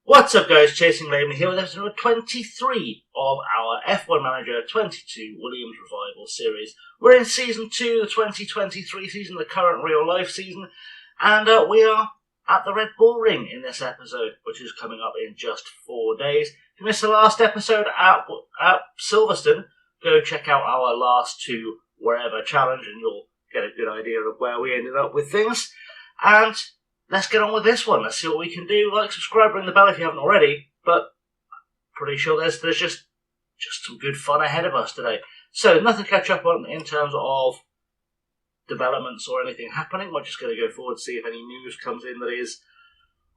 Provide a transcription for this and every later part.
What's up guys, Chasing Laveney here with episode number 23 of our F1 Manager 22 Williams Revival series. We're in season 2, the 2023 season, the current real life season, and we are at the Red Bull Ring in this episode, which is coming up in just 4 days. If you missed the last episode at Silverstone, go check out our last two wherever challenge and you'll get a good idea of where we ended up with things. And let's get on with this one. Let's see what we can do. Like, subscribe, ring the bell if you haven't already. But pretty sure there's just some good fun ahead of us today. So nothing to catch up on in terms of developments or anything happening. We're just going to go forward and see if any news comes in that is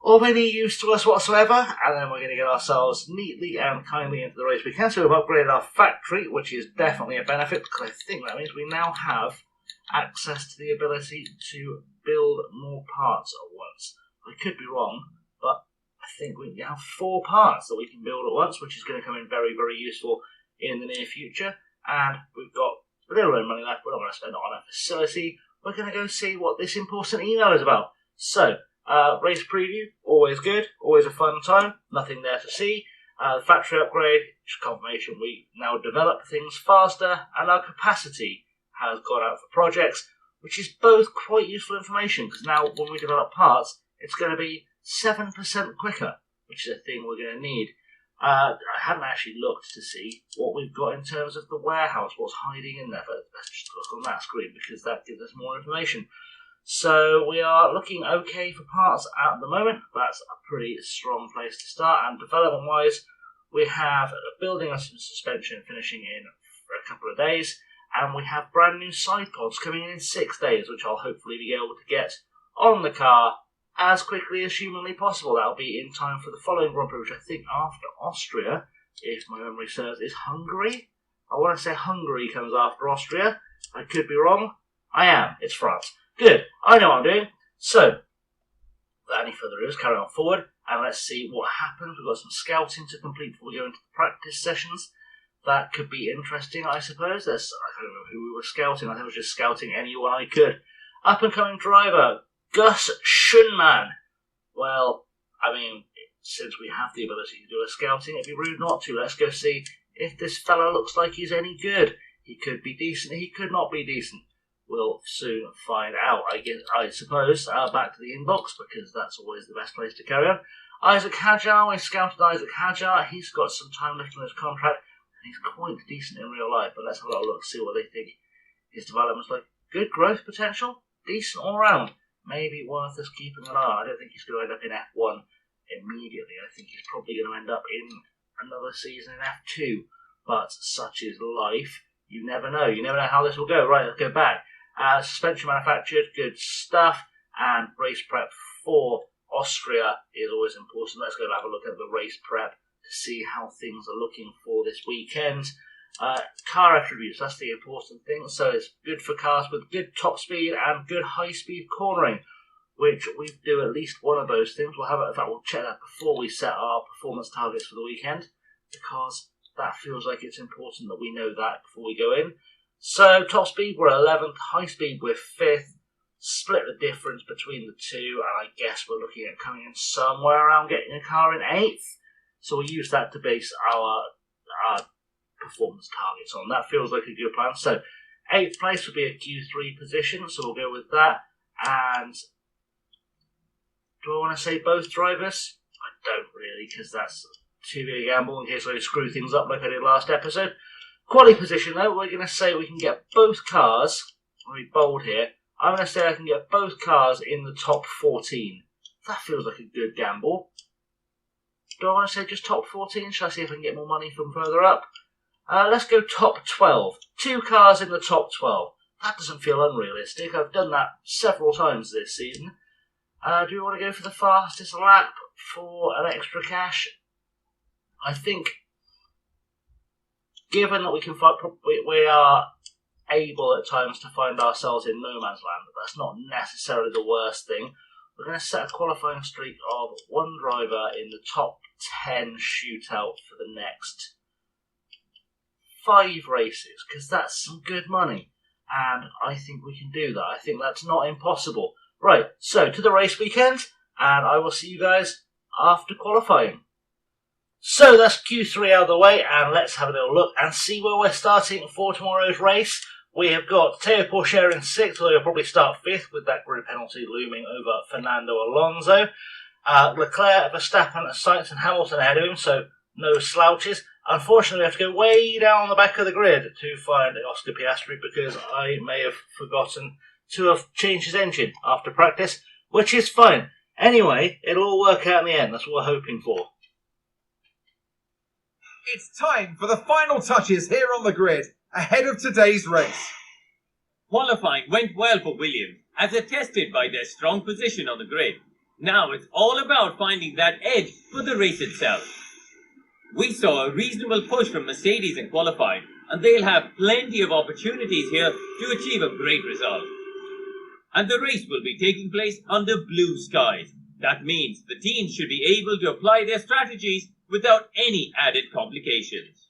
of any use to us whatsoever. And then we're going to get ourselves neatly and kindly into the race we can. So we've upgraded our factory, which is definitely a benefit, because I think that means we now have access to the ability to build more parts at once. I could be wrong, but I think we have 4 parts that we can build at once, which is going to come in very, very useful in the near future. And we've got a little bit of money left. We're not going to spend it on a facility. We're going to go see what this important email is about. So, race preview, always good, always a fun time. Nothing there to see. The factory upgrade, just confirmation we now develop things faster, and our capacity has gone out for projects, which is both quite useful information, because now when we develop parts, it's going to be 7% quicker, which is a thing we're going to need. I haven't actually looked to see what we've got in terms of the warehouse, what's hiding in there, but let's just look on that screen because that gives us more information. So we are looking okay for parts at the moment. That's a pretty strong place to start, and development-wise, we have building us some suspension finishing in for a couple of days. And we have brand new side pods coming in 6 days, which I'll hopefully be able to get on the car as quickly as humanly possible. That'll be in time for the following Grand Prix, which I think after Austria, if my memory serves, is Hungary. I want to say Hungary comes after Austria. I could be wrong. I am. It's France. Good. I know what I'm doing. So, without any further ado, let's carry on forward and let's see what happens. We've got some scouting to complete before we go into the practice sessions. That could be interesting, I suppose. I don't know who we were scouting. I think I was just scouting anyone I could. Up-and-coming driver, Gus Schunman. Well, I mean, since we have the ability to do a scouting, it'd be rude not to. Let's go see if this fella looks like he's any good. He could be decent, he could not be decent. We'll soon find out, I suppose. Back to the inbox, because that's always the best place to carry on. Isaac Hajar, we scouted Isaac Hajar. He's got some time left on his contract. He's quite decent in real life, but let's have a little look, see what they think his development's like. Good growth potential, decent all round. Maybe worth us keeping an eye on. I don't think he's going to end up in F1 immediately. I think he's probably going to end up in another season in F2. But such is life. You never know. You never know how this will go. Right, let's go back. Suspension manufactured, good stuff. And race prep for Austria is always important. Let's go have a look at the race prep to see how things are looking for this weekend. Car attributes, that's the important thing. So it's good for cars with good top speed and good high speed cornering, which we do at least one of those things. We'll have it, in fact, we'll check that before we set our performance targets for the weekend, because that feels like it's important that we know that before we go in. So top speed, we're 11th, high speed, we're 5th. Split the difference between the two, and I guess we're looking at coming in somewhere around getting a car in 8th. So we use that to base our performance targets on. That feels like a good plan. So 8th place would be a Q3 position, so we'll go with that. And do I want to say both drivers? I don't really, because that's too big a gamble in case I screw things up like I did last episode. Quality position though, we're going to say we can get both cars. I'll be bold here. I'm going to say I can get both cars in the top 14. That feels like a good gamble. Do I want to say just top 14? Shall I see if I can get more money from further up? Let's go top 12. 2 cars in the top 12. That doesn't feel unrealistic. I've done that several times this season. Do we want to go for the fastest lap for an extra cash? I think, given that we are able at times to find ourselves in no man's land, that's not necessarily the worst thing. We're going to set a qualifying streak of 1 driver in the top 10 shootout for the next 5 races, because that's some good money, and I think we can do that. I think that's not impossible. Right, so to the race weekend, and I will see you guys after qualifying. So that's Q3 out of the way, and let's have a little look and see where we're starting for tomorrow's race. We have got Teo Pourchaire in 6th, although he'll probably start 5th with that grid penalty looming over Fernando Alonso. Leclerc, Verstappen, Sainz and Hamilton ahead of him, so no slouches. Unfortunately, we have to go way down the back of the grid to find Oscar Piastri because I may have forgotten to have changed his engine after practice, which is fine. Anyway, it'll all work out in the end. That's what we're hoping for. It's time for the final touches here on the grid ahead of today's race. Qualifying went well for Williams, as attested by their strong position on the grid. Now it's all about finding that edge for the race itself. We saw a reasonable push from Mercedes in qualifying, and they'll have plenty of opportunities here to achieve a great result. And the race will be taking place under blue skies. That means the teams should be able to apply their strategies without any added complications.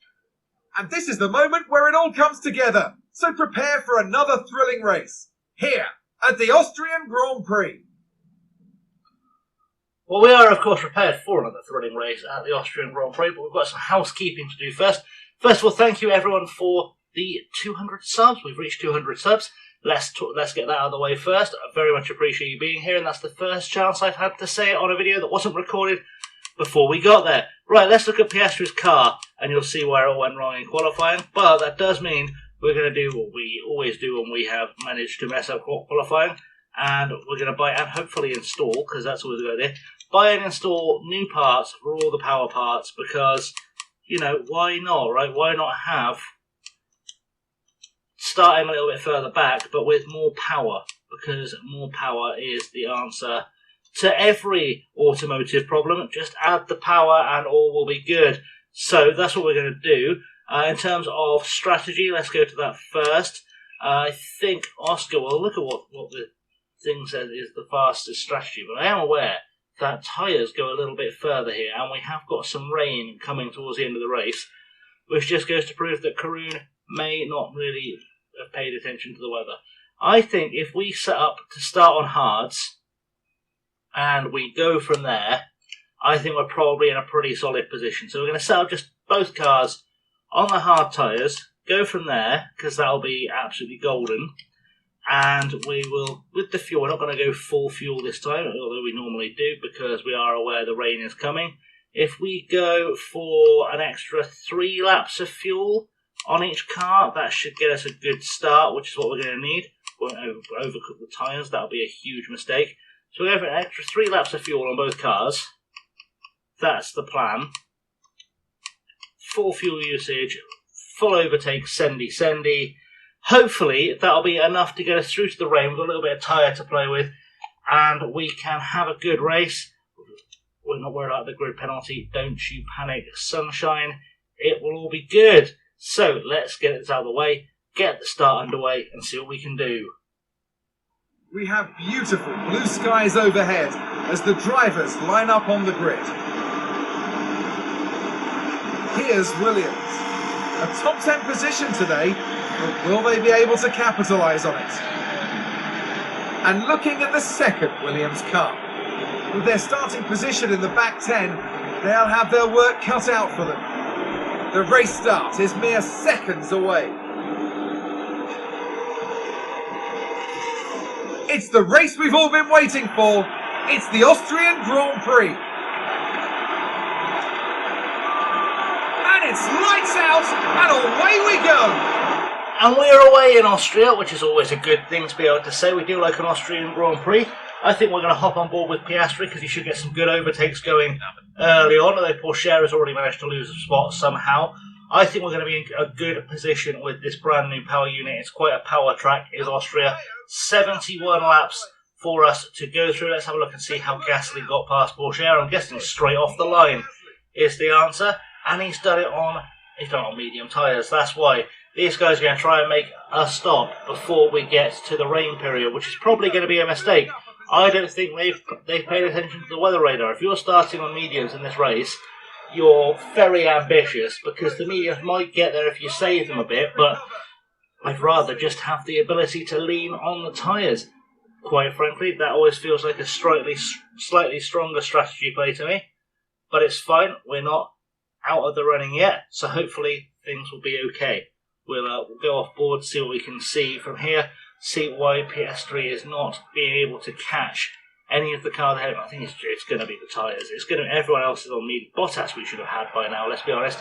And this is the moment where it all comes together. So prepare for another thrilling race here at the Austrian Grand Prix. Well, we are, of course, prepared for another thrilling race at the Austrian Grand Prix, but we've got some housekeeping to do first. First of all, thank you, everyone, for the 200 subs. We've reached 200 subs. Let's get that out of the way first. I very much appreciate you being here, and that's the first chance I've had to say it on a video that wasn't recorded before we got there. Right, let's look at Piastri's car, and you'll see where it all went wrong in qualifying. But that does mean we're going to do what we always do when we have managed to mess up qualifying, and we're going to buy and hopefully install, because that's always a good idea, buy and install new parts for all the power parts, because, you know, why not, right? Why not have starting a little bit further back, but with more power, because more power is the answer to every automotive problem. Just add the power and all will be good. So that's what we're going to do. In terms of strategy, let's go to that first. I think Oscar, well, look at what the thing says is the fastest strategy, but I am aware that tyres go a little bit further here, and we have got some rain coming towards the end of the race, which just goes to prove that Karun may not really have paid attention to the weather. I think if we set up to start on hards, and we go from there, I think we're probably in a pretty solid position. So we're going to set up just both cars on the hard tyres, go from there, because that'll be absolutely golden. And we will, with the fuel, we're not going to go full fuel this time, although we normally do, because we are aware the rain is coming. If we go for an extra 3 laps of fuel on each car, that should get us a good start, which is what we're going to need. We won't overcook the tyres, that'll be a huge mistake. So we're going for an extra 3 laps of fuel on both cars. That's the plan. Full fuel usage, full overtake, sendy. Hopefully that'll be enough to get us through to the rain with a little bit of tyre to play with, and we can have a good race. We're not worried about the grid penalty. Don't you panic, sunshine. It will all be good. So let's get this out of the way, get the start underway, and see what we can do. We have beautiful blue skies overhead as the drivers line up on the grid. Here's Williams. A top 10 position today, but will they be able to capitalise on it? And looking at the second Williams car, with their starting position in the back 10, they'll have their work cut out for them. The race start is mere seconds away. It's the race we've all been waiting for. It's the Austrian Grand Prix. And it's lights out, and away we go. And we're away in Austria, which is always a good thing to be able to say. We do like an Austrian Grand Prix. I think we're going to hop on board with Piastri because he should get some good overtakes going early on, although Pourchaire has already managed to lose a spot somehow. I think we're going to be in a good position with this brand new power unit. It's quite a power track, is Austria. 71 laps for us to go through. Let's have a look and see how Gasly got past Pourchaire. I'm guessing straight off the line is the answer. And he's done it on medium tyres. That's why these guys are going to try and make a stop before we get to the rain period, which is probably going to be a mistake. I don't think they've paid attention to the weather radar. If you're starting on mediums in this race, you're very ambitious because the mediums might get there if you save them a bit, but I'd rather just have the ability to lean on the tyres. Quite frankly, that always feels like a slightly stronger strategy play to me. but it's fine. We're not out of the running yet, so hopefully things will be okay. We'll go off board, see what we can see from here, see why PS3 is not being able to catch any of the cars ahead. I think it's going to be the tyres. It's going to everyone else is on medium. Bottas we should have had by now, let's be honest.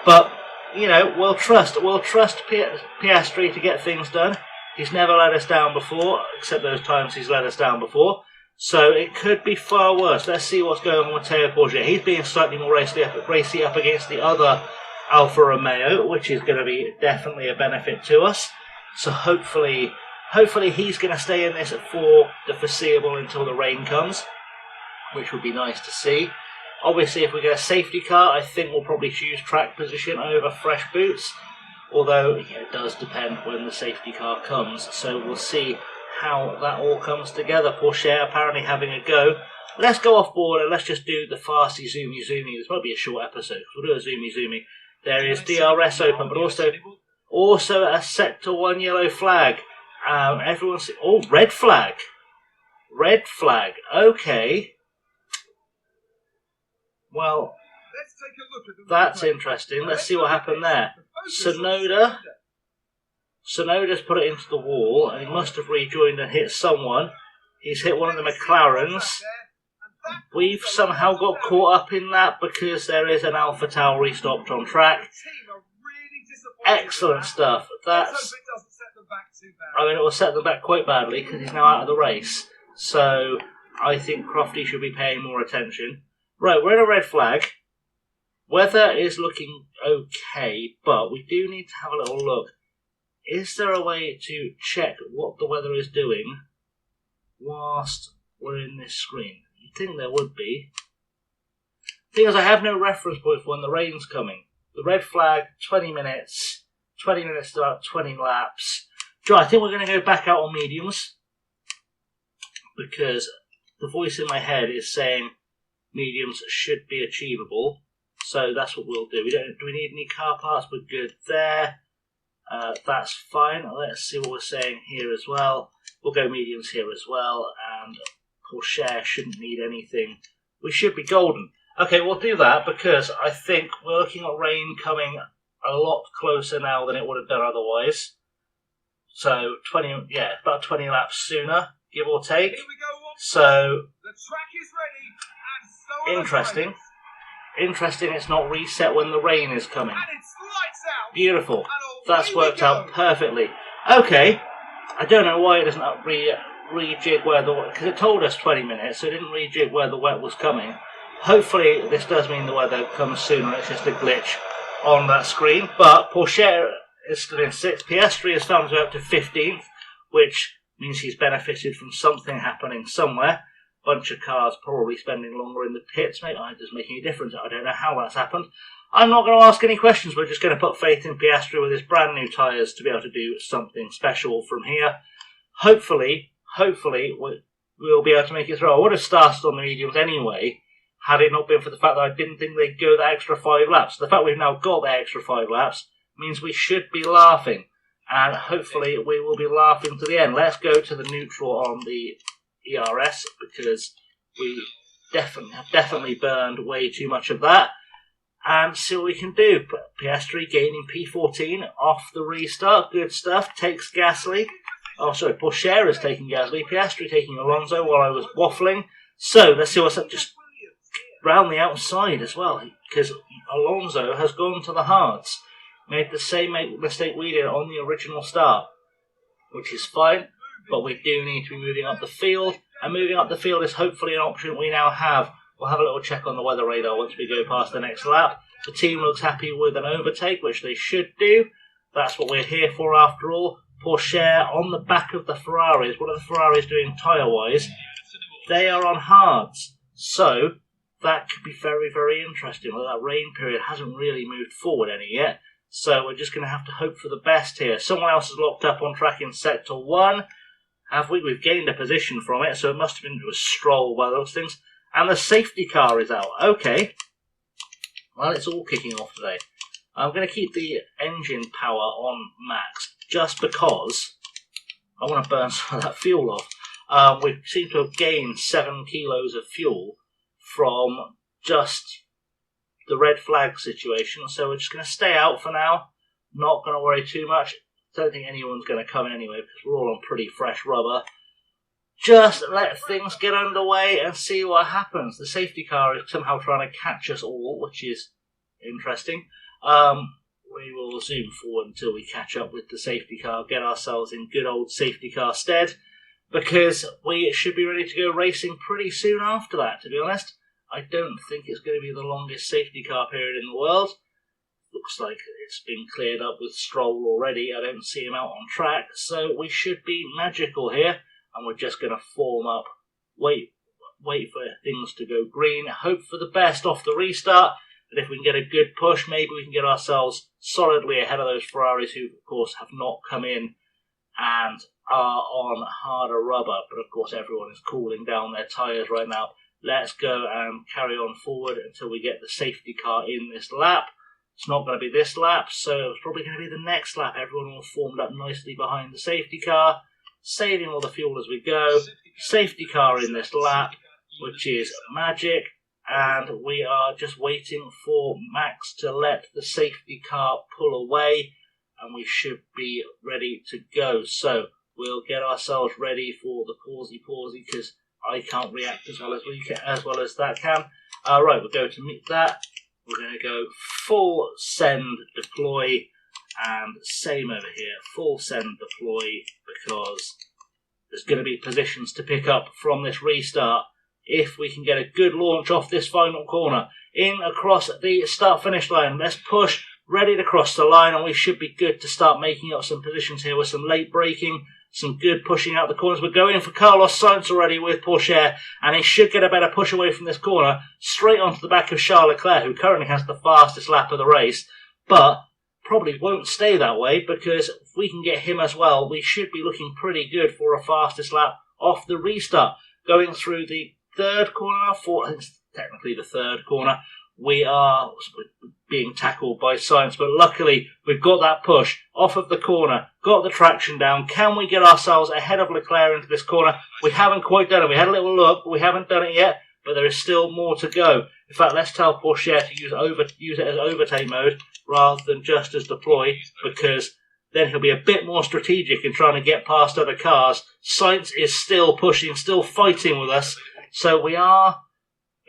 But you know, we'll trust PS3 to get things done. He's never let us down before, except those times he's let us down before. So it could be far worse. Let's see what's going on with Teo Porcher. He's being slightly more racy up against the other Alfa Romeo, which is going to be definitely a benefit to us. So hopefully he's going to stay in this for the foreseeable until the rain comes, which would be nice to see. Obviously, if we get a safety car, I think we'll probably choose track position over fresh boots. Although, yeah, it does depend when the safety car comes. So we'll see how that all comes together. Porsche apparently having a go. Let's go off board and let's just do the fasty zoomy. This might be a short episode. We'll do a zoomy. There is DRS open, but also a Sector 1 yellow flag. Everyone's... Oh, red flag. Red flag. Okay. Well, that's interesting. Let's see what happened there. Sonoda's put it into the wall, and he must have rejoined and hit someone. He's hit one of the McLarens. We've somehow got caught up in that because there is an Alpha Tauri stopped on track. Excellent stuff. I mean, it will set them back quite badly because he's now out of the race. So I think Crofty should be paying more attention. Right, we're in a red flag. Weather is looking okay, but we do need to have a little look. Is there a way to check what the weather is doing whilst we're in this screen? You'd think there would be. Thing is, I have no reference point for when the rain's coming. The red flag, 20 minutes. 20 minutes to about 20 laps. Joe, I think we're going to go back out on mediums because the voice in my head is saying mediums should be achievable. So that's what we'll do. Do we need any car parts? We're good there. That's fine. Let's see what we're saying here as well. We'll go mediums here as well. And Porsche shouldn't need anything. We should be golden. Okay, we'll do that because I think we're looking at rain coming a lot closer now than it would have done otherwise. So about 20 laps sooner, give or take. Here we go. So the track is ready, and so interesting. Interesting, it's not reset when the rain is coming. And it's lights out. Beautiful. That's worked out perfectly. Okay, I don't know why it doesn't rejig where the... Because it told us 20 minutes, so it didn't rejig where the wet was coming. Hopefully this does mean the weather comes sooner. It's just a glitch on that screen. But Porsche is still in 6th. PS3 has found his way up to 15th, which means he's benefited from something happening somewhere. Bunch of cars probably spending longer in the pits. Maybe it doesn't make any difference. I don't know how that's happened. I'm not going to ask any questions. We're just going to put faith in Piastri with his brand new tyres to be able to do something special from here. Hopefully we'll be able to make it through. I would have started on the mediums anyway, had it not been for the fact that I didn't think they'd go the extra 5 laps. The fact we've now got the extra 5 laps means we should be laughing. And hopefully we will be laughing to the end. Let's go to the neutral on the ERS because we definitely burned way too much of that. And see what we can do. Piastri gaining P14 off the restart. Good stuff. Takes Gasly. Oh, sorry. Porsche is taking Gasly. Piastri taking Alonso while I was waffling. So, let's see what's up. Just round the outside as well. Because Alonso has gone to the hards. Made the same mistake we did on the original start. Which is fine. But we do need to be moving up the field. And moving up the field is hopefully an option we now have. We'll have a little check on the weather radar once we go past the next lap. The team looks happy with an overtake, which they should do. That's what we're here for after all. Porsche on the back of the Ferraris. What are the Ferraris doing tyre-wise? They are on hards. So, that could be very, very interesting. Well, that rain period hasn't really moved forward any yet. So, we're just going to have to hope for the best here. Someone else is locked up on track in Sector 1. Have we? We've gained a position from it, so it must have been a stroll by those things. And the safety car is out. Okay. Well, it's all kicking off today. I'm going to keep the engine power on max just because I want to burn some of that fuel off. We seem to have gained 7 kilos of fuel from just the red flag situation. So we're just going to stay out for now. Not going to worry too much. Don't think anyone's going to come in anyway because we're all on pretty fresh rubber. Just let things get underway and see what happens. The safety car is somehow trying to catch us all, which is interesting. We will zoom forward until we catch up with the safety car, get ourselves in good old safety car stead, because we should be ready to go racing pretty soon after that, to be honest. I don't think it's going to be the longest safety car period in the world. Looks like it's been cleared up with Stroll already. I don't see him out on track, so we should be magical here. And we're just going to form up, wait for things to go green, hope for the best off the restart. But if we can get a good push, maybe we can get ourselves solidly ahead of those Ferraris who, of course, have not come in and are on harder rubber. But, of course, everyone is cooling down their tyres right now. Let's go and carry on forward until we get the safety car in this lap. It's not going to be this lap, so it's probably going to be the next lap. Everyone all formed up nicely behind the safety car, saving all the fuel as we go. Safety car in this lap, which is magic. And we are just waiting for Max to let the safety car pull away, and we should be ready to go. So we'll get ourselves ready for the pawsy because I can't react as well as that can. Right, we'll go to meet that. We're going to go full send deploy, and same over here, full send deploy, because there's going to be positions to pick up from this restart. If we can get a good launch off this final corner, in across the start-finish line, let's push, ready to cross the line, and we should be good to start making up some positions here with some late braking, some good pushing out the corners. We're going for Carlos Sainz already with Porsche, and he should get a better push away from this corner, straight onto the back of Charles Leclerc, who currently has the fastest lap of the race, but probably won't stay that way, because if we can get him as well, we should be looking pretty good for a fastest lap off the restart. Going through the third corner, technically the third corner, we are being tackled by Sainz, but luckily we've got that push off of the corner, got the traction down. Can we get ourselves ahead of Leclerc into this corner? We haven't quite done it. We had a little look, but we haven't done it yet, but there is still more to go. In fact, let's tell Porsche to use it as overtake mode rather than just as deploy, because then he'll be a bit more strategic in trying to get past other cars. Sainz is still pushing, still fighting with us. So we are,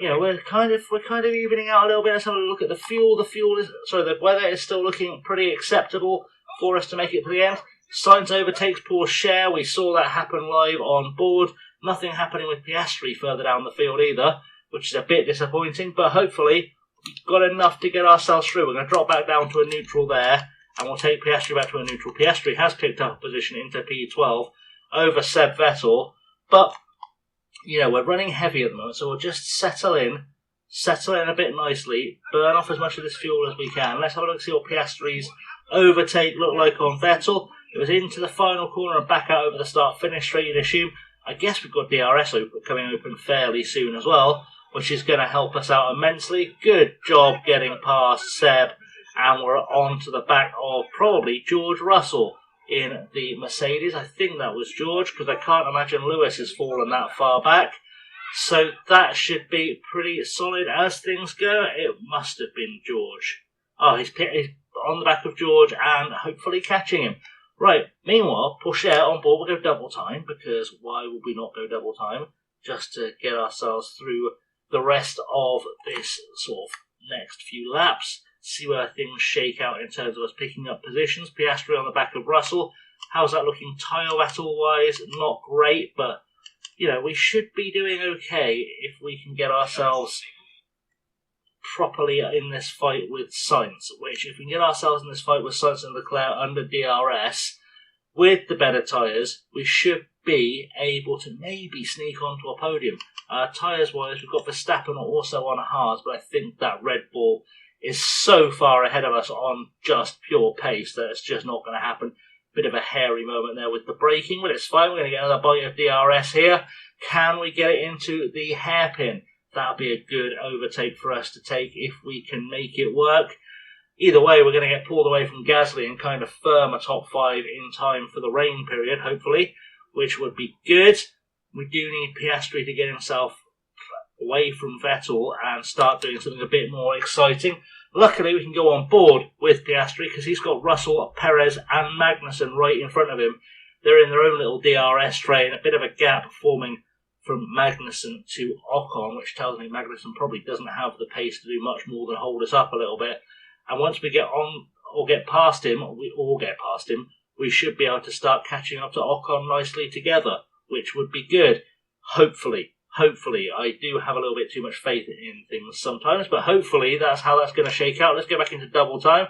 we're kind of evening out a little bit. Let's have a look at the fuel. The weather is still looking pretty acceptable for us to make it to the end. Sainz overtakes Porsche. We saw that happen live on board. Nothing happening with Piastri further down the field either, which is a bit disappointing. But hopefully we've got enough to get ourselves through. We're going to drop back down to a neutral there, and we'll take Piastri back to a neutral. Piastri has picked up a position into P12 over Seb Vettel, but we're running heavy at the moment, so we'll just settle in a bit nicely, burn off as much of this fuel as we can. Let's have a look, see what Piastri's overtake looked like on Vettel. It was into the final corner and back out over the start-finish straight, you'd assume. I guess we've got DRS coming open fairly soon as well, which is going to help us out immensely. Good job getting past Seb, and we're on to the back of probably George Russell in the Mercedes. I think that was George, because I can't imagine Lewis has fallen that far back. So that should be pretty solid as things go. It must have been George. Oh, he's on the back of George and hopefully catching him. Right, meanwhile, Porsche on board will go double time, because why would we not go double time? Just to get ourselves through the rest of this sort of next few laps. See where things shake out in terms of us picking up positions. Piastri on the back of Russell. How's that looking tyre battle-wise? Not great, but, we should be doing okay if we can get ourselves properly in this fight with Sainz, which if we can get ourselves in this fight with Sainz and Leclerc under DRS, with the better tyres, we should be able to maybe sneak onto a podium. Tyres-wise, we've got Verstappen also on hards, but I think that Red Bull is so far ahead of us on just pure pace that it's just not going to happen. Bit of a hairy moment there with the braking, but it's fine. We're going to get another bite of DRS here. Can we get it into the hairpin? That'll be a good overtake for us to take if we can make it work. Either way, we're going to get pulled away from Gasly and kind of firm a top 5 in time for the rain period, hopefully, which would be good. We do need Piastri to get himself away from Vettel and start doing something a bit more exciting. Luckily, we can go on board with Piastri because he's got Russell, Perez and Magnussen right in front of him. They're in their own little DRS train, a bit of a gap forming from Magnussen to Ocon, which tells me Magnussen probably doesn't have the pace to do much more than hold us up a little bit. And once we get on or get past him, we should be able to start catching up to Ocon nicely together, which would be good. Hopefully. I do have a little bit too much faith in things sometimes, but hopefully that's how that's going to shake out. Let's go back into double time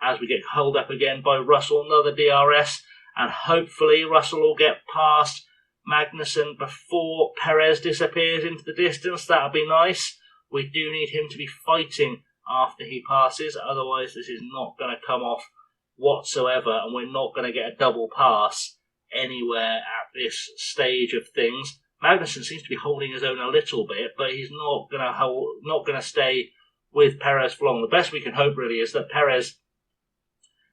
as we get held up again by Russell, another DRS, and hopefully Russell will get past Magnussen before Perez disappears into the distance. That would be nice. We do need him to be fighting after he passes, otherwise this is not going to come off whatsoever, and we're not going to get a double pass anywhere at this stage of things. Magnussen seems to be holding his own a little bit, but he's not going to stay with Perez for long. The best we can hope really is that Perez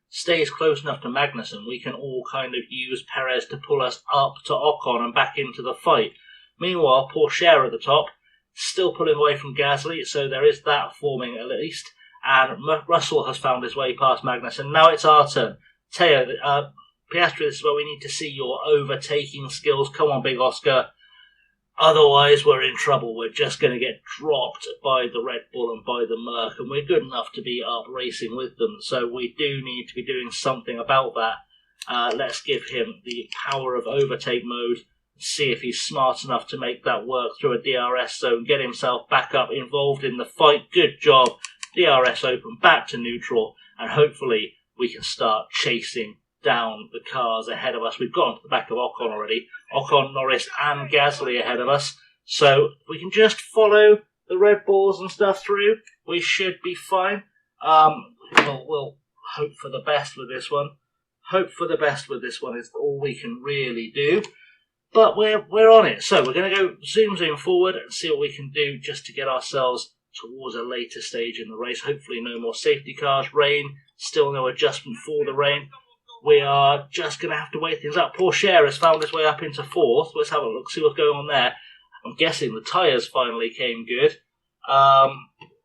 stays close enough to Magnussen. We can all kind of use Perez to pull us up to Ocon and back into the fight. Meanwhile, Pourchaire at the top, still pulling away from Gasly, so there is that forming at least. And Russell has found his way past Magnussen. Now it's our turn. Teo, Piastri, this is where we need to see your overtaking skills. Come on, Big Oscar. Otherwise, we're in trouble. We're just going to get dropped by the Red Bull and by the Merc, and we're good enough to be up racing with them. So we do need to be doing something about that. Let's give him the power of overtake mode, see if he's smart enough to make that work through a DRS zone, get himself back up, involved in the fight. Good job. DRS open, back to neutral, and hopefully we can start chasing down the cars ahead of us. We've got onto the back of Ocon already. Ocon, Norris and Gasly ahead of us. So if we can just follow the Red Bulls and stuff through, we should be fine. We'll hope for the best with this one. Hope for the best with this one is all we can really do. But we're on it. So we're going to go zoom forward and see what we can do just to get ourselves towards a later stage in the race. Hopefully no more safety cars. Rain, still no adjustment for the rain. We are just going to have to wait things out. Pourchaire has found his way up into fourth. Let's have a look, see what's going on there. I'm guessing the tyres finally came good.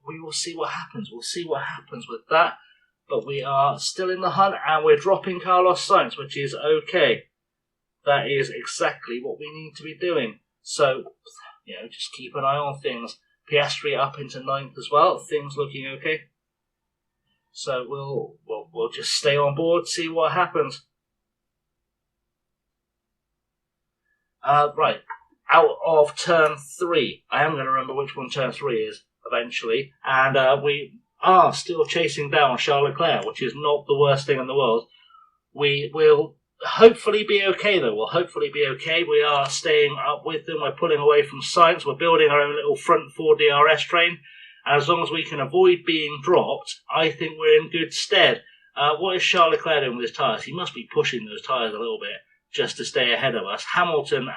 We will see what happens. We'll see what happens with that. But we are still in the hunt and we're dropping Carlos Sainz, which is okay. That is exactly what we need to be doing. So, just keep an eye on things. Piastri up into ninth as well. Things looking okay. So we'll just stay on board, see what happens. Right, out of turn 3. I am going to remember which one turn 3 is eventually. And we are still chasing down Charles Leclerc, which is not the worst thing in the world. We will hopefully be okay, though. We'll hopefully be okay. We are staying up with them. We're pulling away from Sainz. We're building our own little front 4 DRS train. And as long as we can avoid being dropped, I think we're in good stead. What is Charles Leclerc doing with his tyres? He must be pushing those tyres a little bit just to stay ahead of us. Hamilton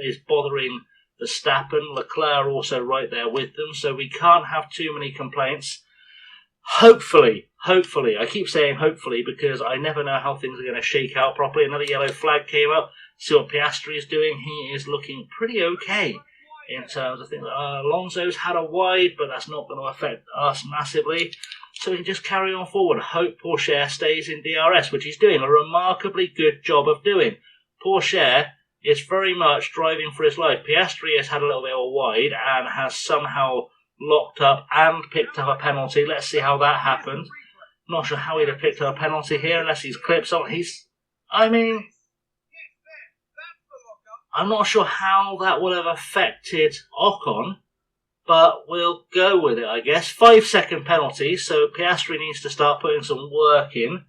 is bothering Verstappen. Leclerc also right there with them, so we can't have too many complaints. Hopefully, I keep saying hopefully because I never know how things are going to shake out properly. Another yellow flag came up. See what Piastri is doing. He is looking pretty okay in terms of things. Alonso's had a wide, but that's not going to affect us massively. So we can just carry on forward. Hope Pourchaire stays in DRS, which he's doing a remarkably good job of doing. Pourchaire is very much driving for his life. Piastri has had a little bit of a wide and has somehow locked up and picked up a penalty. Let's see how that happened. Not sure how he'd have picked up a penalty here unless he's clipped something. I'm not sure how that would have affected Ocon, but we'll go with it, I guess. 5-second penalty, so Piastri needs to start putting some work in.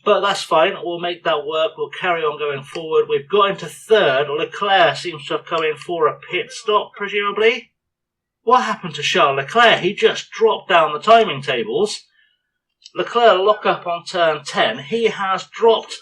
But that's fine, we'll make that work, we'll carry on going forward. We've got into third. Leclerc seems to have come in for a pit stop, presumably. What happened to Charles Leclerc? He just dropped down the timing tables. Leclerc lock up on turn 10. He has dropped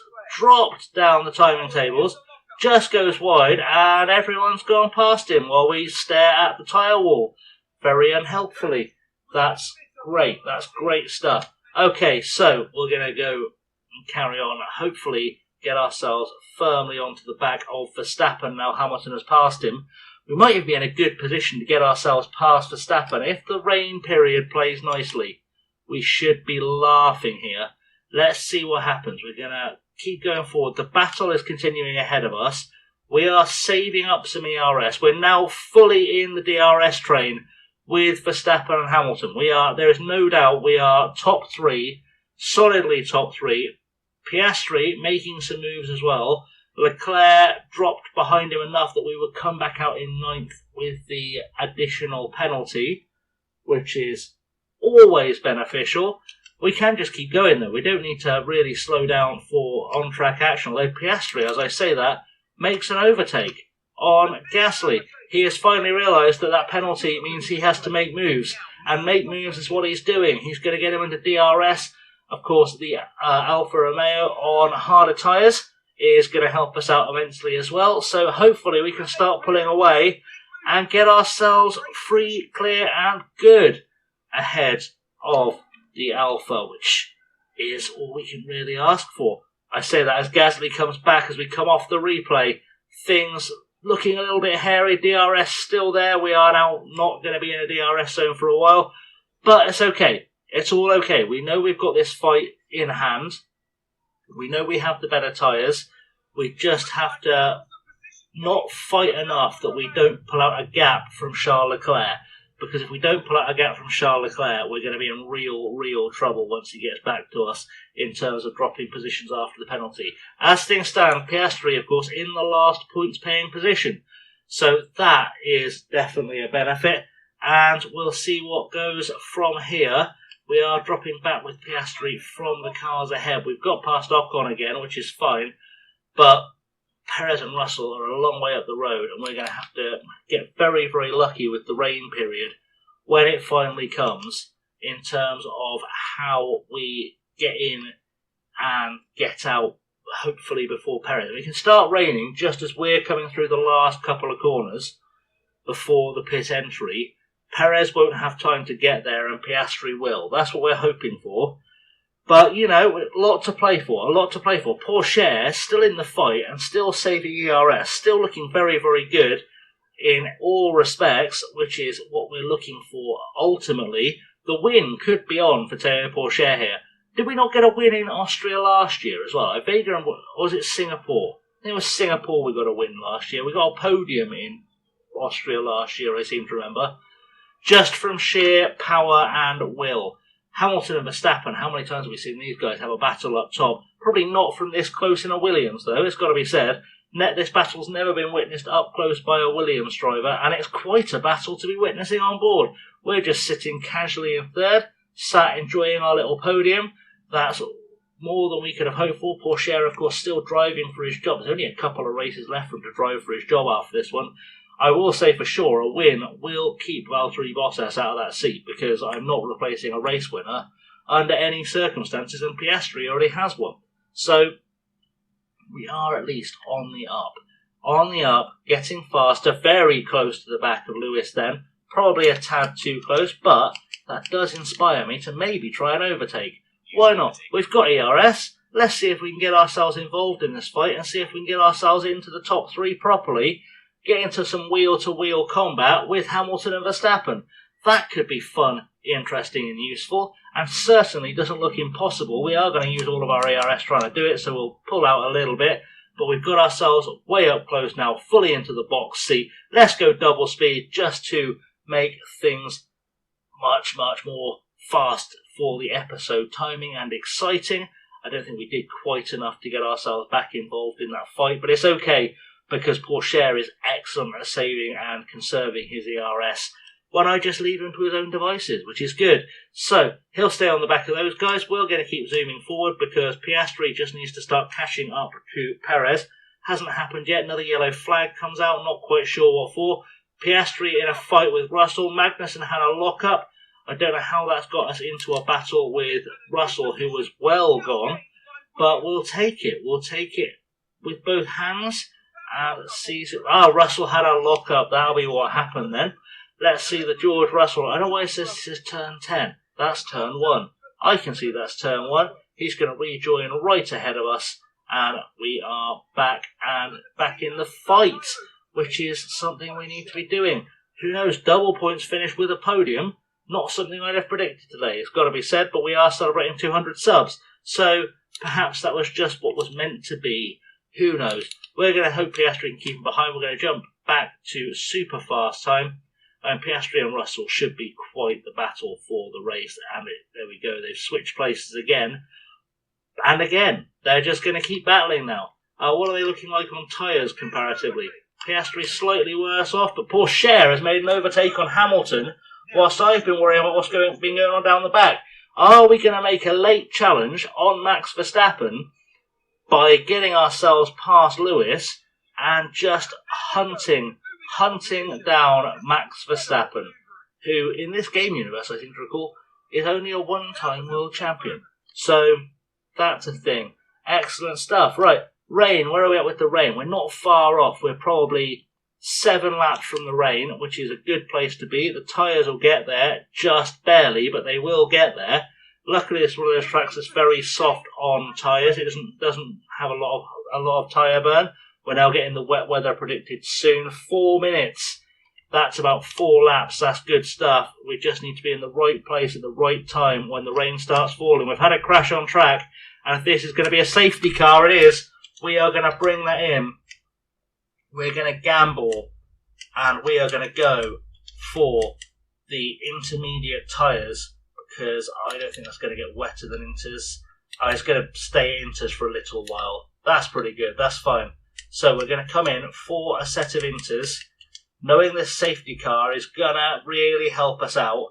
down the timing tables. Just goes wide and everyone's gone past him while we stare at the tyre wall very unhelpfully. That's great. That's great stuff. Okay, so we're going to go and carry on. Hopefully get ourselves firmly onto the back of Verstappen now Hamilton has passed him. We might even be in a good position to get ourselves past Verstappen. If the rain period plays nicely, we should be laughing here. Let's see what happens. We're going to keep going forward. The battle is continuing ahead of us. We are saving up some ERS. We're now fully in the DRS train with Verstappen and Hamilton. There is no doubt we are top three, solidly top three. Piastri making some moves as well. Leclerc dropped behind him enough that we would come back out in ninth with the additional penalty, which is always beneficial. We can just keep going though. We don't need to really slow down for on-track action. Although Piastri, as I say that, makes an overtake on Gasly. He has finally realised that that penalty means he has to make moves. And make moves is what he's doing. He's going to get him into DRS. Of course, the Alfa Romeo on harder tyres is going to help us out immensely as well. So hopefully we can start pulling away and get ourselves free, clear and good ahead of the Alfa, which is all we can really ask for. I say that as Gasly comes back, as we come off the replay, things looking a little bit hairy. DRS still there. We are now not going to be in a DRS zone for a while, but it's okay. It's all okay. We know we've got this fight in hand. We know we have the better tyres. We just have to not fight enough that we don't pull out a gap from Charles Leclerc. Because if we don't pull out a gap from Charles Leclerc, we're going to be in real trouble once he gets back to us in terms of dropping positions after the penalty. As things stand, Piastri, of course, in the last points-paying position. So that is definitely a benefit. And we'll see what goes from here. We are dropping back with Piastri from the cars ahead. We've got past Ocon again, which is fine. But Perez and Russell are a long way up the road, and we're going to have to get very lucky with the rain period when it finally comes in terms of how we get in and get out, hopefully before Perez. We can start raining just as we're coming through the last couple of corners before the pit entry. Perez won't have time to get there and Piastri will. That's what we're hoping for. But, you know, a lot to play for. Pourchaire still in the fight and still saving ERS, still looking very good in all respects, which is what we're looking for ultimately. The win could be on for Théo Pourchaire here. Did we not get a win in Austria last year as well? I vaguely remember, or was it Singapore? I think it was Singapore we got a win last year. We got a podium in Austria last year, I seem to remember. Just from sheer power and will. Hamilton and Verstappen, how many times have we seen these guys have a battle up top? Probably not from this close in a Williams, though, it's got to be said. This battle's never been witnessed up close by a Williams driver, and it's quite a battle to be witnessing on board. We're just sitting casually in third, sat enjoying our little podium. That's more than we could have hoped for. Pourchaire, of course, still driving for his job. There's only a couple of races left for him to drive for his job after this one. I will say for sure a win will keep Valtteri Bottas out of that seat, because I'm not replacing a race winner under any circumstances, and Piastri already has one. So we are at least on the up. On the up, getting faster, very close to the back of Lewis then. Probably a tad too close, but that does inspire me to maybe try and overtake. Why not? We've got ERS. Let's see if we can get ourselves involved in this fight and see if we can get ourselves into the top three properly. Get into some wheel-to-wheel combat with Hamilton and Verstappen. That could be fun, interesting and useful, and certainly doesn't look impossible. We are going to use all of our ARS trying to do it, so we'll pull out a little bit, but we've got ourselves way up close now, fully into the box seat. Let's go double speed just to make things much more fast for the episode timing and exciting. I don't think we did quite enough to get ourselves back involved in that fight, but it's okay, because Pourchaire is excellent at saving and conserving his ERS when I just leave him to his own devices, which is good. So, he'll stay on the back of those guys. We're going to keep zooming forward because Piastri just needs to start catching up to Perez. Hasn't happened yet. Another yellow flag comes out, not quite sure what for. Piastri in a fight with Russell. Magnussen had a lock-up. I don't know how that's got us into a battle with Russell, who was well gone, but we'll take it. We'll take it with both hands. Let's see. Russell had a lock-up. That'll be what happened then. Let's see the George Russell. I don't know why it says this is turn 10. That's turn 1. I can see that's turn 1. He's going to rejoin right ahead of us. And we are back in the fight which is something we need to be doing. Who knows, double points finish with a podium, not something I'd have predicted today. It's got to be said, but we are celebrating 200 subs. So perhaps that was just what was meant to be. Who knows? We're going to hope Piastri can keep him behind. We're going to jump back to super fast time. And Piastri and Russell should be quite the battle for the race. And there we go. They've switched places again. And again, they're just going to keep battling now. What are they looking like on tyres comparatively? Piastri slightly worse off, but Pourchaire has made an overtake on Hamilton, whilst I've been worrying about what's been going on down the back. Are we going to make a late challenge on Max Verstappen by getting ourselves past Lewis and just hunting down Max Verstappen, who in this game universe, I seem to recall, is only a one-time world champion. So that's a thing. Excellent stuff. Right, rain, where are we at with the rain? We're not far off. We're probably 7 laps from the rain, which is a good place to be. The tyres will get there, just barely, but they will get there. Luckily, it's one of those tracks that's very soft on tyres. It doesn't have a lot of tyre burn. We're now getting the wet weather predicted soon. 4 minutes. That's about 4 laps. That's good stuff. We just need to be in the right place at the right time when the rain starts falling. We've had a crash on track, and if this is going to be a safety car, it is. We are going to bring that in. We're going to gamble, and we are going to go for the intermediate tyres, because I don't think that's going to get wetter than Inters. It's going to stay Inters for a little while. That's pretty good. That's fine. So we're going to come in for a set of Inters, knowing this safety car is going to really help us out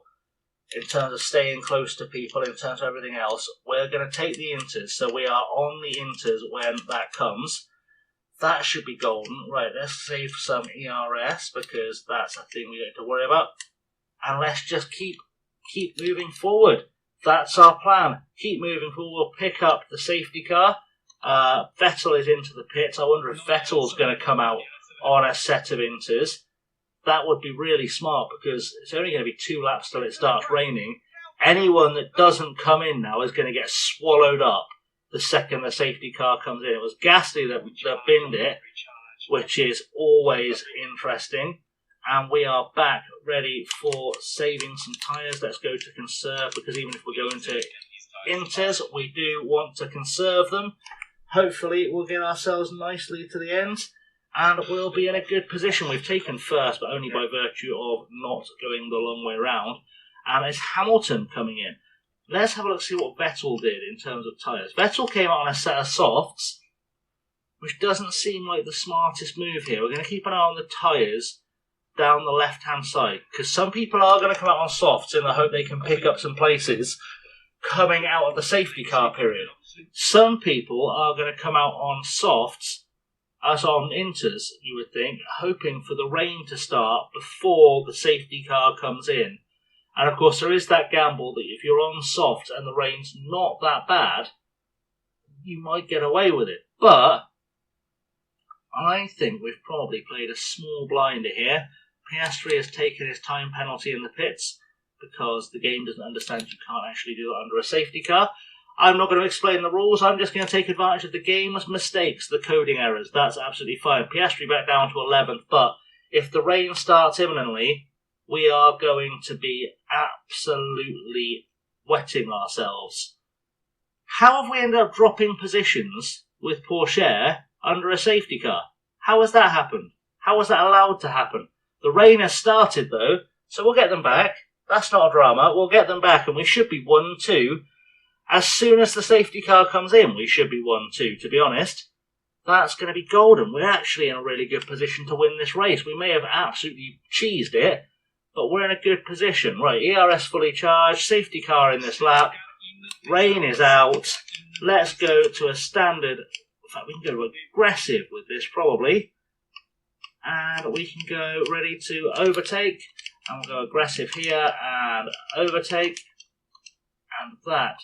in terms of staying close to people, in terms of everything else. We're going to take the Inters, so we are on the Inters when that comes. That should be golden. Right, let's save some ERS, because that's a thing we don't have to worry about. And let's just keep moving forward. That's our plan. Keep moving forward. We'll pick up the safety car. Vettel is into the pits. I wonder if Vettel's going to come out on a set of Inters. That would be really smart, because it's only going to be 2 laps till it starts raining. Anyone that doesn't come in now is going to get swallowed up the second the safety car comes in. It was Gasly that binned it, which is always interesting. And we are back ready for saving some tyres. Let's go to conserve, because even if we're going to Inters, we do want to conserve them. Hopefully we'll get ourselves nicely to the end, and we'll be in a good position. We've taken first, but only by virtue of not going the long way round. And it's Hamilton coming in. Let's have a look, see what Vettel did in terms of tyres. Vettel came out on a set of softs, which doesn't seem like the smartest move here. We're going to keep an eye on the tyres down the left-hand side, because some people are going to come out on softs in the hope they can pick up some places coming out of the safety car period. Some people are going to come out on softs, as on Inters, you would think, hoping for the rain to start before the safety car comes in. And of course there is that gamble that if you're on soft and the rain's not that bad, you might get away with it. But I think we've probably played a small blinder here. Piastri has taken his time penalty in the pits, because the game doesn't understand you can't actually do it under a safety car. I'm not going to explain the rules. I'm just going to take advantage of the game's mistakes, the coding errors. That's absolutely fine. Piastri back down to 11th, but if the rain starts imminently, we are going to be absolutely wetting ourselves. How have we ended up dropping positions with Pourchaire under a safety car? How has that happened? How was that allowed to happen? The rain has started, though, so we'll get them back. That's not a drama. We'll get them back, and we should be 1-2. As soon as the safety car comes in, we should be 1-2, to be honest. That's going to be golden. We're actually in a really good position to win this race. We may have absolutely cheesed it, but we're in a good position. Right, ERS fully charged, safety car in this lap. Rain is out. Let's go to a standard. In fact, we can go aggressive with this, probably. And we can go ready to overtake. And we'll go aggressive here and overtake. And that,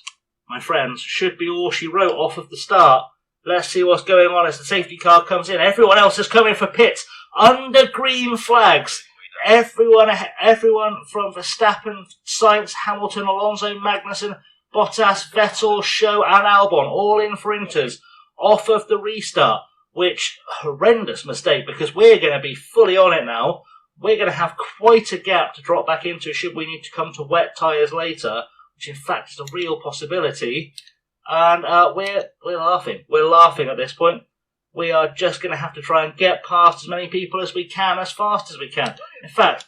my friends, should be all she wrote off of the start. Let's see what's going on as the safety car comes in. Everyone else is coming for pits under green flags. Everyone from Verstappen, Sainz, Hamilton, Alonso, Magnussen, Bottas, Vettel, Show and Albon, all in for Inters, off of the restart. which, horrendous mistake, because we're going to be fully on it now. We're going to have quite a gap to drop back into should we need to come to wet tyres later, which in fact is a real possibility. And we're laughing. We're laughing at this point. We are just going to have to try and get past as many people as we can, as fast as we can. In fact,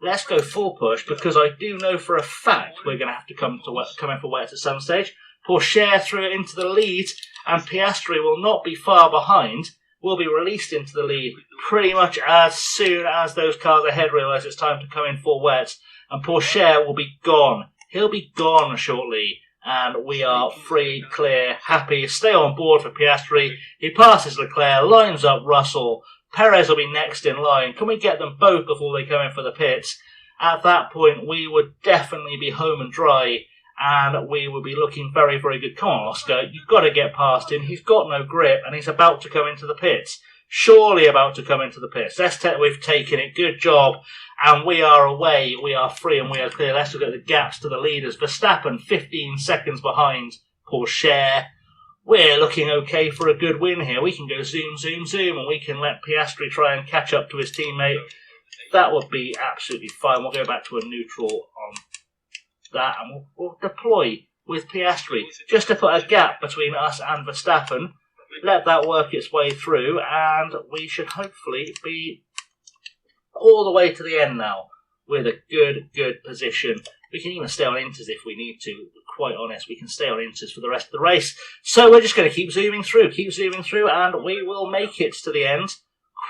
let's go full push, because I do know for a fact we're going to have to come in for wet at some stage. Pourchaire through it into the lead, and Piastri will not be far behind. Will be released into the lead pretty much as soon as those cars ahead realise it's time to come in for wet, and Pourchaire will be gone. He'll be gone shortly, and we are free, clear, happy. Stay on board for Piastri. He passes Leclerc, lines up Russell. Perez will be next in line. Can we get them both before they come in for the pits? At that point, we would definitely be home and dry, and we would be looking very, very good. Come on, Oscar, you've got to get past him. He's got no grip, and he's about to come into the pits. Surely about to come into the pits. We've taken it. Good job. And we are away. We are free, and we are clear. Let's look at the gaps to the leaders. Verstappen, 15 seconds behind Pourchaire. We're looking okay for a good win here. We can go zoom, zoom, zoom, and we can let Piastri try and catch up to his teammate. That would be absolutely fine. We'll go back to a neutral on that, and we'll deploy with Piastri just to put a gap between us and Verstappen. Let that work its way through, and we should hopefully be all the way to the end now with a good position. We can even stay on inters if we need to. Quite honest, we can stay on inters for the rest of the race. So we're just going to keep zooming through, and we will make it to the end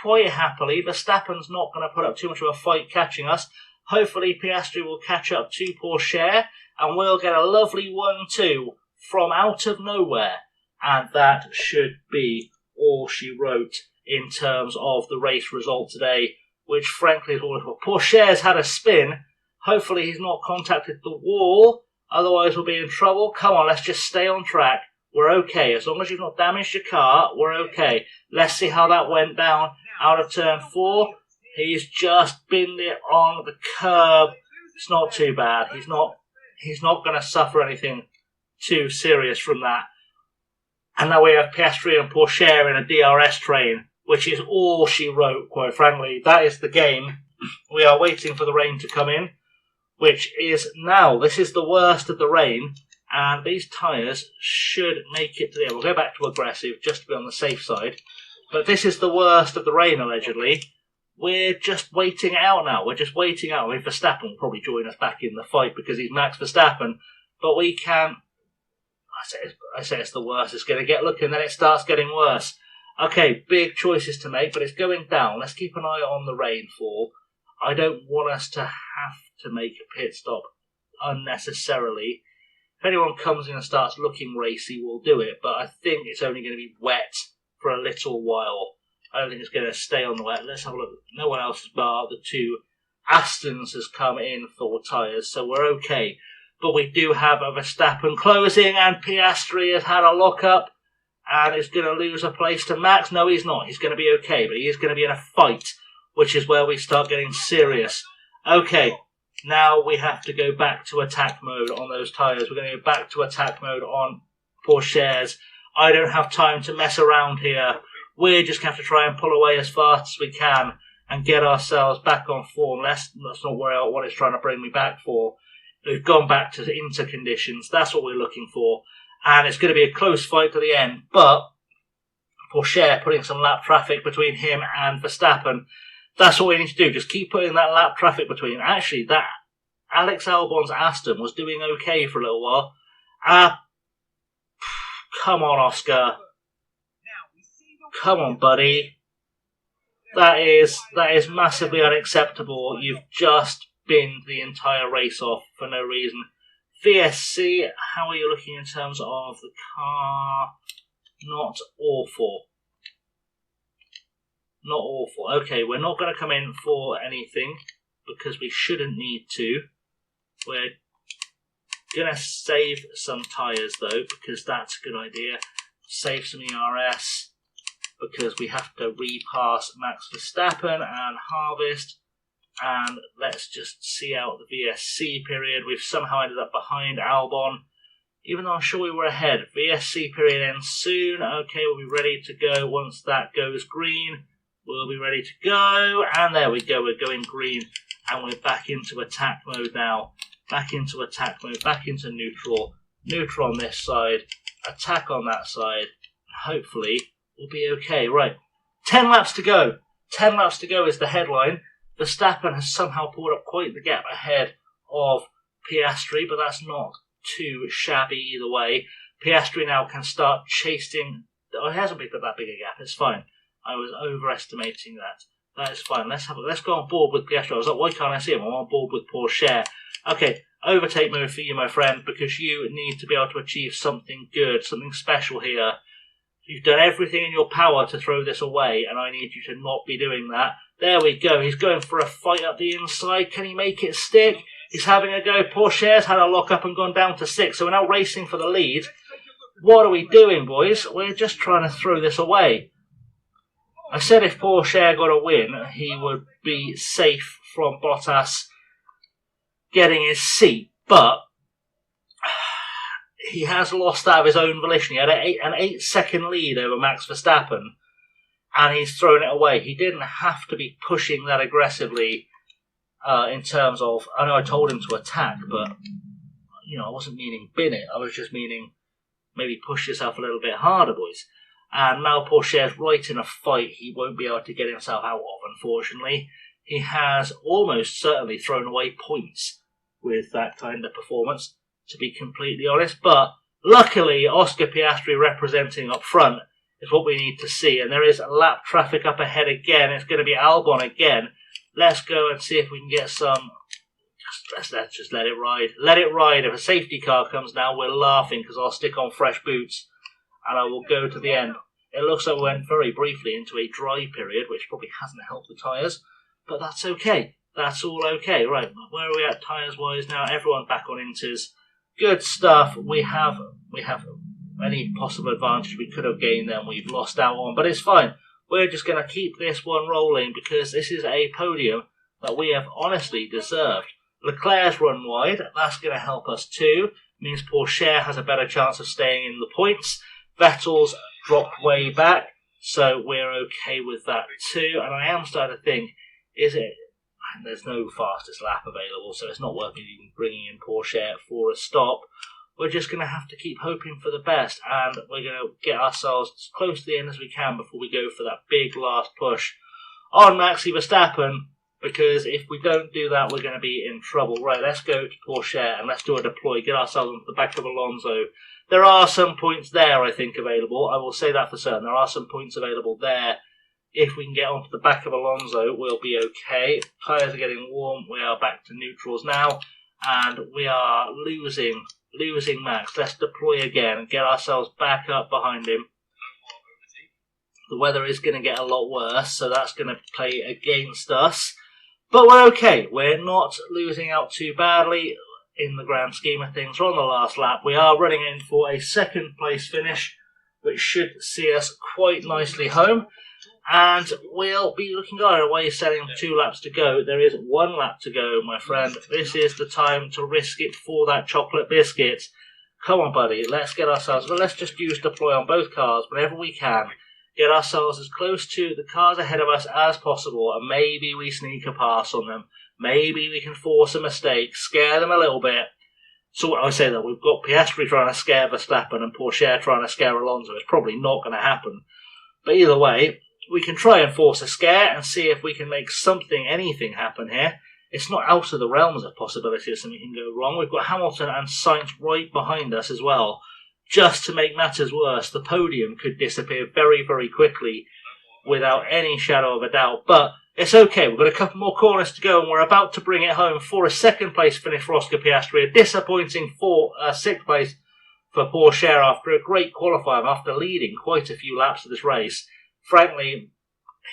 quite happily. Verstappen's not going to put up too much of a fight catching us. Hopefully Piastri will catch up to Pourchaire, and we'll get a lovely 1-2 from out of nowhere. And that should be all she wrote in terms of the race result today, which frankly is all. Pourchaire's had a spin. Hopefully he's not contacted the wall, otherwise we'll be in trouble. Come on, let's just stay on track. We're okay. As long as you've not damaged your car, we're okay. Let's see how that went down out of turn 4. He's just binned it on the curb. It's not too bad. He's not going to suffer anything too serious from that. And now we have Piastri and Pourchaire in a DRS train, which is all she wrote, quite frankly. That is the game. We are waiting for the rain to come in, which is now. This is the worst of the rain, and these tyres should make it to the end. We'll go back to aggressive just to be on the safe side. But this is the worst of the rain, allegedly. We're just waiting it out now. We're just waiting out. I mean, Verstappen will probably join us back in the fight because he's Max Verstappen, but we can't. I say it's the worst it's going to get. Look, and then it starts getting worse. Okay, big choices to make, but it's going down. Let's keep an eye on the rainfall. I don't want us to have to make a pit stop unnecessarily. If anyone comes in and starts looking racy, we'll do it, but I think it's only going to be wet for a little while. I don't think it's going to stay on the wet. Let's have a look. No one else bar the 2 Astons has come in for tyres, so we're okay. But we do have a Verstappen closing, and Piastri has had a lock-up and is going to lose a place to Max. No, he's not. He's going to be okay, but he is going to be in a fight, which is where we start getting serious. Okay, now we have to go back to attack mode on those tyres. We're going to go back to attack mode on Pourchaire's. I don't have time to mess around here. We're just going to have to try and pull away as fast as we can and get ourselves back on form. Let's not worry about what it's trying to bring me back for. We've gone back to the inter conditions. That's what we're looking for. And it's going to be a close fight to the end. But Pourchaire putting some lap traffic between him and Verstappen. That's what we need to do. Just keep putting that lap traffic between. Actually, that Alex Albon's Aston was doing okay for a little while. Come on, Oscar. Come on, buddy. That is massively unacceptable. You've just binned the entire race off for no reason. VSC, how are you looking in terms of the car? Not awful. Not awful. Okay, we're not going to come in for anything because we shouldn't need to. We're going to save some tyres though, because that's a good idea. Save some ERS because we have to repass Max Verstappen and harvest. And let's just see out the VSC period. We've somehow ended up behind Albon. even though I'm sure we were ahead. VSC period ends soon. Okay, we'll be ready to go once that goes green. We'll be ready to go, and there we go, we're going green, and we're back into attack mode now. Back into attack mode, back into neutral. Neutral on this side, attack on that side. Hopefully, we'll be okay. Right, 10 laps to go. 10 laps to go is the headline. Verstappen has somehow pulled up quite the gap ahead of Piastri, but that's not too shabby either way. Piastri now can start chasing. Oh, he hasn't picked up that big a gap. It's fine. I was overestimating that. That is fine. Let's go on board with Piastri. I was like, why can't I see him? I'm on board with Pourchaire. Okay, overtake mode for you, my friend, because you need to be able to achieve something good, something special here. You've done everything in your power to throw this away, and I need you to not be doing that. There we go. He's going for a fight up the inside. Can he make it stick? He's having a go. Pourchaire's had a lock up and gone down to 6, so we're now racing for the lead. What are we doing, boys? We're just trying to throw this away. I said if Pourchaire got a win, he would be safe from Bottas getting his seat, but he has lost out of his own volition. He had an 8-second lead over Max Verstappen, and he's thrown it away. He didn't have to be pushing that aggressively in terms of, I know I told him to attack, but I wasn't meaning bin it. I was just meaning maybe push yourself a little bit harder, boys. And now Pourchaire's right in a fight he won't be able to get himself out of, unfortunately. He has almost certainly thrown away points with that kind of performance, to be completely honest. But luckily, Oscar Piastri representing up front is what we need to see. And there is lap traffic up ahead again. It's going to be Albon again. Let's go and see if we can get some. Let's just let it ride. Let it ride. If a safety car comes now, we're laughing because I'll stick on fresh boots and I will go to the end. It looks like we went very briefly into a dry period, which probably hasn't helped the tyres, but that's okay. That's all okay. Right, where are we at tyres-wise now? Everyone back on Inters. Good stuff. We have any possible advantage we could have gained then we've lost out on, but it's fine. We're just going to keep this one rolling because this is a podium that we have honestly deserved. Leclerc's run wide. That's going to help us too. Means Pourchaire has a better chance of staying in the points. Vettel's dropped way back, so we're okay with that too. And I am starting to think, there's no fastest lap available, so it's not worth even bringing in Pourchaire for a stop. We're just going to have to keep hoping for the best, and we're going to get ourselves as close to the end as we can before we go for that big last push on Maxi Verstappen, because if we don't do that, we're going to be in trouble. Right, let's go to Pourchaire and let's do a deploy, get ourselves onto the back of Alonso. There are some points there, I think, available. I will say that for certain. There are some points available there. If we can get onto the back of Alonso, we'll be okay. Tyres are getting warm. We are back to neutrals now, and we are losing Max. Let's deploy again and get ourselves back up behind him. The weather is going to get a lot worse, so that's going to play against us. But we're okay. We're not losing out too badly in the grand scheme of things. We're on the last lap. We are running in for a second place finish, which should see us quite nicely home. And we'll be looking our way, setting 2 laps to go. There is 1 lap to go, my friend. This is the time to risk it for that chocolate biscuit. Come on, buddy. Let's get ourselves... Well, let's just use deploy on both cars whenever we can. Get ourselves as close to the cars ahead of us as possible, and maybe we sneak a pass on them. Maybe we can force a mistake, scare them a little bit. So I say that we've got Piastri trying to scare Verstappen and Pourchaire trying to scare Alonso. It's probably not going to happen. But either way, we can try and force a scare and see if we can make anything happen here. It's not out of the realms of possibility that something can go wrong. We've got Hamilton and Sainz right behind us as well. Just to make matters worse, the podium could disappear very, very quickly without any shadow of a doubt. But it's okay. We've got a couple more corners to go, and we're about to bring it home for a second place finish for Oscar Piastri. A disappointing 6th place for Pourchaire after a great qualifying, after leading quite a few laps of this race. Frankly,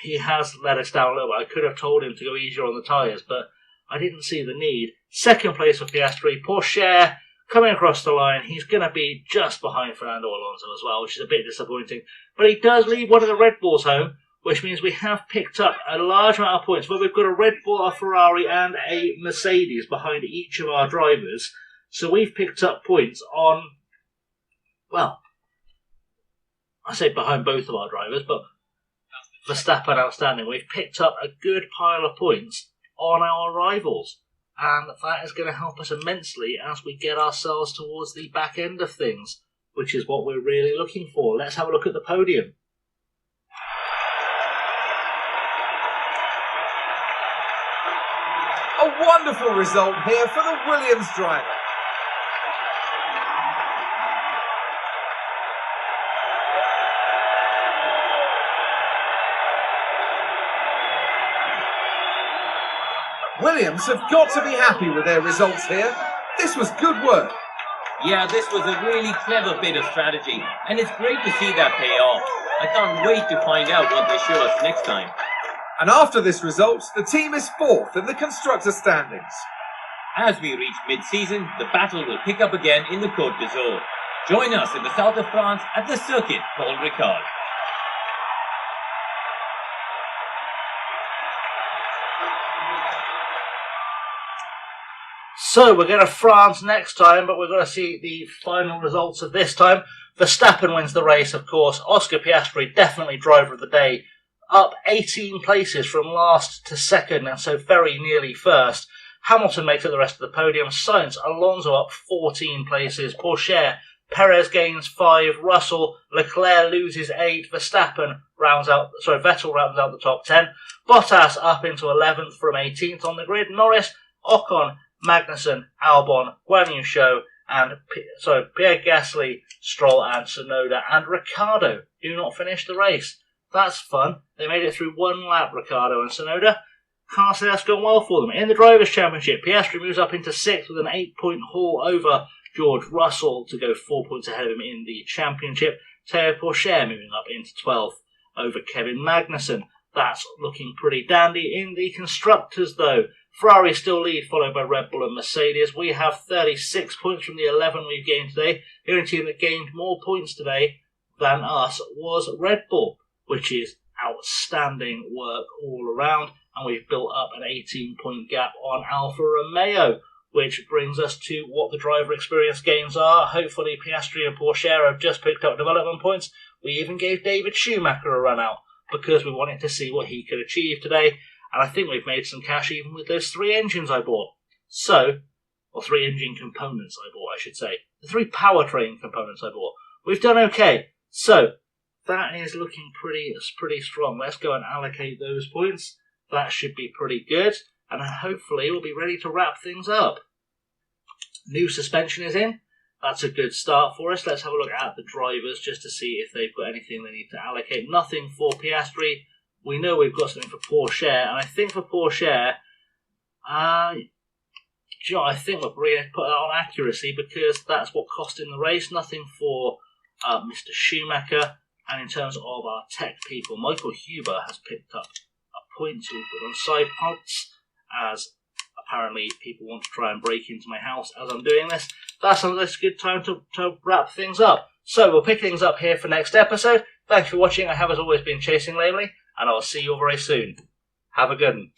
he has let us down a little bit. I could have told him to go easier on the tyres, but I didn't see the need. Second place for Piastri. Pourchaire coming across the line. He's going to be just behind Fernando Alonso as well, which is a bit disappointing. But he does leave one of the Red Bulls home, which means we have picked up a large amount of points. But we've got a Red Bull, a Ferrari, and a Mercedes behind each of our drivers. So we've picked up points on well, I say behind both of our drivers, but Verstappen outstanding. We've picked up a good pile of points on our rivals, and that is going to help us immensely as we get ourselves towards the back end of things, which is what we're really looking for. Let's have a look at the podium. A wonderful result here for the Williams driver. Williams have got to be happy with their results here. This was good work. Yeah, this was a really clever bit of strategy, and it's great to see that pay off. I can't wait to find out what they show us next time. And after this result, the team is fourth in the constructor standings. As we reach mid-season, the battle will pick up again in the Côte d'Azur. Join us in the south of France at the circuit Paul Ricard. So we're going to France next time, but we're going to see the final results of this time. Verstappen wins the race, of course. Oscar Piastri, definitely driver of the day, up 18 places from last to second, and so very nearly first. Hamilton makes it the rest of the podium. Sainz, Alonso up 14 places. Pourchaire, Perez gains 5. Russell, Leclerc loses 8. Vettel rounds out the top 10. Bottas up into 11th from 18th on the grid. Norris, Ocon, Magnussen, Albon, Guan Yu Zhou, and Pierre Gasly, Stroll, and Tsunoda, and Ricciardo do not finish the race. That's fun. They made it through one lap, Ricciardo and Tsunoda. Can't say that's gone well for them. In the Drivers' Championship, Piastri moves up into 6th with an 8-point haul over George Russell to go 4 points ahead of him in the Championship. Théo Pourchaire moving up into 12th over Kevin Magnussen. That's looking pretty dandy. In the Constructors, though, Ferrari still lead, followed by Red Bull and Mercedes. We have 36 points from the 11 we've gained today. The only team that gained more points today than us was Red Bull, which is outstanding work all around. And we've built up an 18-point gap on Alfa Romeo, which brings us to what the driver experience gains are. Hopefully Piastri and Pourchaire have just picked up development points. We even gave David Schumacher a run out because we wanted to see what he could achieve today. And I think we've made some cash even with those 3 engines I bought. Or 3 engine components I bought, I should say. The 3 powertrain components I bought. We've done okay. So, that is looking pretty strong. Let's go and allocate those points. That should be pretty good. And hopefully we'll be ready to wrap things up. New suspension is in. That's a good start for us. Let's have a look at the drivers just to see if they've got anything they need to allocate. Nothing for Piastri. We know we've got something for Pourchaire, and I think for Pourchaire, I think we're going to put that on accuracy because that's what cost in the race. Nothing for Mr. Schumacher. And in terms of our tech people, Michael Huber has picked up a point to put on side pods, as apparently people want to try and break into my house as I'm doing this. That's a good time to wrap things up. So we'll pick things up here for next episode. Thanks for watching. I have as always been Chasing Lamely, and I'll see you all very soon. Have a good one.